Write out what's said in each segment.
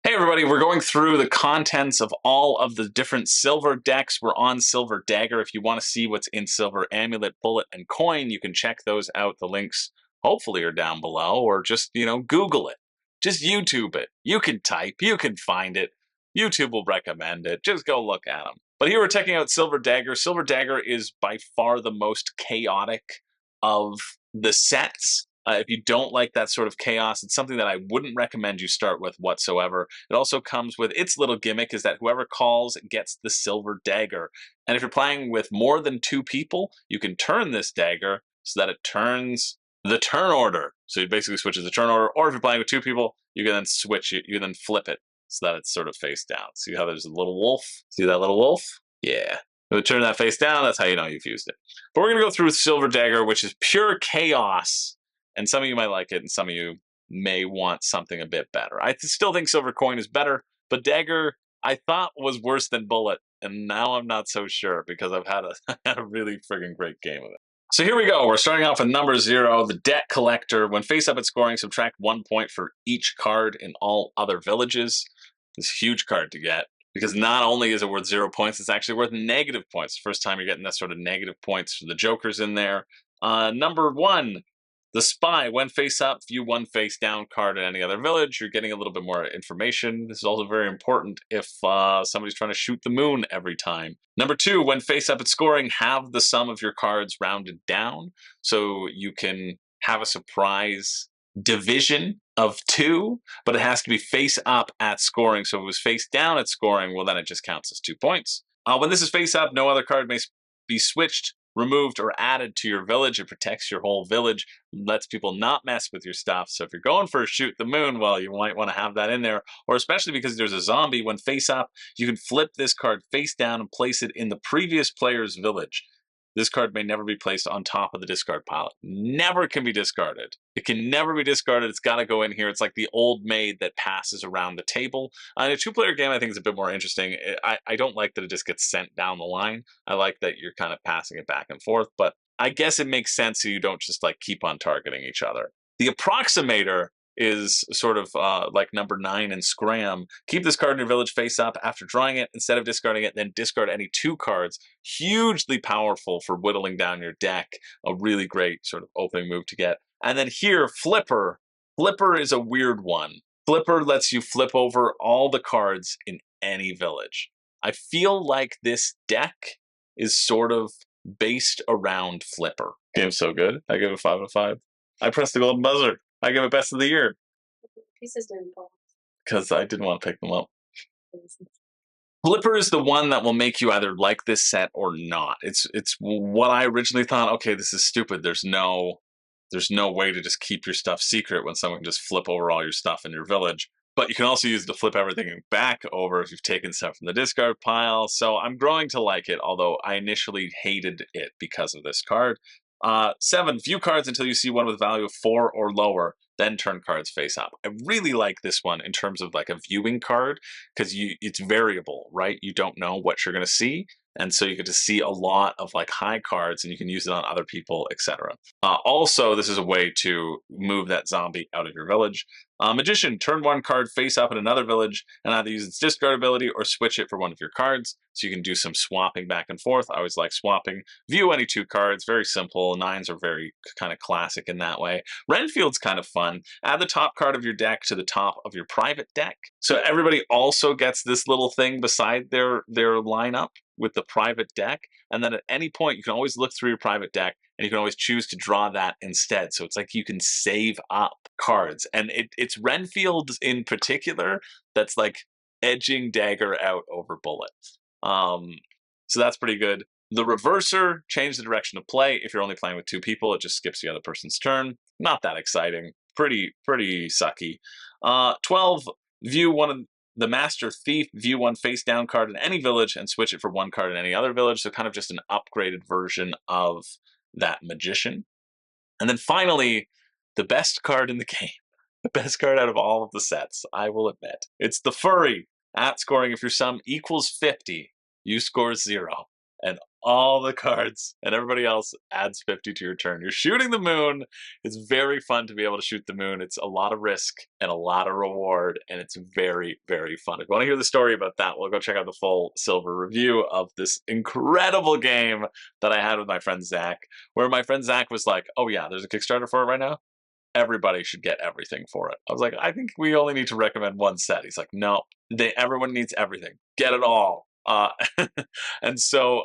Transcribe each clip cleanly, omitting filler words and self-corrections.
Hey everybody, we're going through the contents of all of the different silver decks. We're on Silver Dagger. If you want to see what's in Silver Amulet, Bullet, and Coin, you can check those out. The links hopefully are down below, or just, Google it. Just YouTube it. You can type, you can find it. YouTube will recommend it. Just go look at them. But here we're checking out Silver Dagger. Silver Dagger is by far the most chaotic of the sets. If you don't like that sort of chaos, it's something that I wouldn't recommend you start with whatsoever. It also comes with its little gimmick is that whoever calls gets the Silver Dagger. And if you're playing with more than two people, you can turn this dagger so that it turns the turn order. So it basically switches the turn order. Or if you're playing with two people, you can then switch it, you can then flip it so that it's sort of face down. See how there's a little wolf? See that little wolf? Yeah. If you turn that face down, that's how you know you've used it. But we're going to go through Silver Dagger, which is pure chaos. And some of you might like it, and some of you may want something a bit better. I still think Silver Coin is better, but Dagger I thought was worse than Bullet, and now I'm not so sure because I've had a really friggin' great game of it. So here we go. We're starting off with number 0, the Debt Collector. When face up at scoring, subtract 1 point for each card in all other villages. This huge card to get, because not only is it worth 0 points, it's actually worth negative points. First time you're getting that sort of negative points for the Jokers in there. Number 1. The Spy, when face up, view 1 face down card in any other village. You're getting a little bit more information. This is also very important if somebody's trying to shoot the moon every time. Number 2, when face up at scoring, have the sum of your cards rounded down. So you can have a surprise division of 2, but it has to be face up at scoring. So if it was face down at scoring, well, then it just counts as 2 points. When this is face up, no other card may be switched, removed, or added to your village. It protects your whole village, lets people not mess with your stuff. So if you're going for a shoot the moon, well, you might want to have that in there. Or especially because there's a zombie, when face up, you can flip this card face down and place it in the previous player's village. This card may never be placed on top of the discard pile. Never can be discarded. It can never be discarded. It's got to go in here. It's like the old maid that passes around the table. In a 2-player game, I think it's a bit more interesting. I don't like that it just gets sent down the line. I like that you're kind of passing it back and forth, but I guess it makes sense so you don't just like keep on targeting each other. The Approximator is sort of like number 9 in Scram. Keep this card in your village face up. After drawing it, instead of discarding it, then discard any 2 cards. Hugely powerful for whittling down your deck. A really great sort of opening move to get. And then here, Flipper. Flipper is a weird one. Flipper lets you flip over all the cards in any village. I feel like this deck is sort of based around Flipper. Game's so good. I give it 5 out of 5. I pressed the golden buzzer. I give it best of the year. Pieces didn't fall. Because I didn't want to pick them up. Flipper is the one that will make you either like this set or not. It's what I originally thought, okay, this is stupid. There's no way to just keep your stuff secret when someone can just flip over all your stuff in your village. But you can also use it to flip everything back over if you've taken stuff from the discard pile. So I'm growing to like it, although I initially hated it because of this card. 7, view cards until you see one with value of 4 or lower, then turn cards face up. I really like this one in terms of like a viewing card because it's variable, right? You don't know what you're going to see. And so you get to see a lot of like high cards and you can use it on other people, etc. Also, this is a way to move that zombie out of your village. Magician, turn 1 card face up in another village and either use its discard ability or switch it for one of your cards. So you can do some swapping back and forth. I always like swapping. View any 2 cards, very simple. 9s are very kind of classic in that way. Renfield's kind of fun. Add the top card of your deck to the top of your private deck. So everybody also gets this little thing beside their lineup with the private deck. And then at any point, you can always look through your private deck and you can always choose to draw that instead. So it's like you can save up cards. And it's Renfield in particular that's like edging Dagger out over Bullet. So that's pretty good. The Reverser, change the direction of play. If you're only playing with 2 people, it just skips the other person's turn. Not that exciting. Pretty sucky. 12, view one of the Master Thief, view 1 face down card in any village and switch it for 1 card in any other village. So kind of just an upgraded version of that Magician. And then finally, the best card in the game. The best card out of all of the sets, I will admit. It's the Furry. At scoring, if your sum equals 50, you score 0. And all the cards, and everybody else adds 50 to your turn. You're shooting the moon. It's very fun to be able to shoot the moon. It's a lot of risk and a lot of reward, and it's very, very fun. If you want to hear the story about that, we'll go check out the full Silver review of this incredible game that I had with my friend Zach, where my friend Zach was like, oh yeah, there's a Kickstarter for it right now. Everybody should get everything for it. I was like, I think we only need to recommend one set. He's like, no, everyone needs everything. Get it all. And so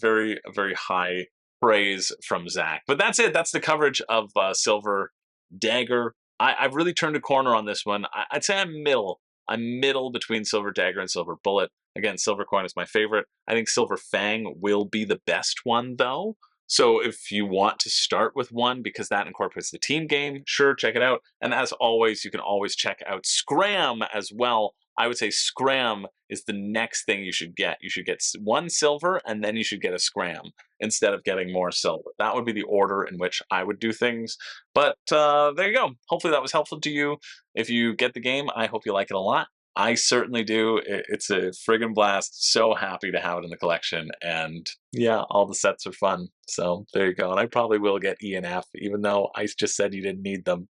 very, very high praise from Zach. But that's it. That's the coverage of Silver Dagger. I've really turned a corner on this one. I'd say I'm middle. I'm middle between Silver Dagger and Silver Bullet. Again, Silver Coin is my favorite. I think Silver Fang will be the best one, though. So if you want to start with one because that incorporates the team game, sure, check it out. And as always, you can always check out Scram as well. I would say Scram is the next thing you should get. You should get one silver and then you should get a Scram instead of getting more silver. That would be the order in which I would do things. But there you go. Hopefully that was helpful to you. If you get the game, I hope you like it a lot. I certainly do. It's a friggin' blast. So happy to have it in the collection. And yeah, all the sets are fun. So there you go. And I probably will get E and F, even though I just said you didn't need them.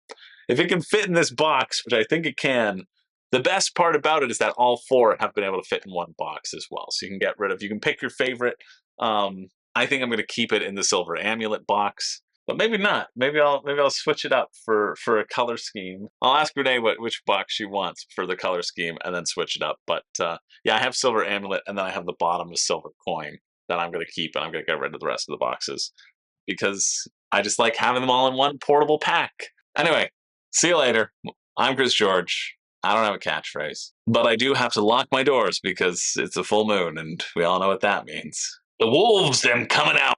If it can fit in this box, which I think it can, the best part about it is that all four have been able to fit in one box as well. So you can get rid of, you can pick your favorite. I think I'm going to keep it in the Silver Amulet box. But maybe not. Maybe I'll switch it up for a color scheme. I'll ask Renee which box she wants for the color scheme, and then switch it up. But yeah, I have Silver Amulet, and then I have the bottom of Silver Coin that I'm going to keep, and I'm going to get rid of the rest of the boxes because I just like having them all in one portable pack. Anyway, see you later. I'm Chris George. I don't have a catchphrase, but I do have to lock my doors because it's a full moon, and we all know what that means. The wolves, them coming out.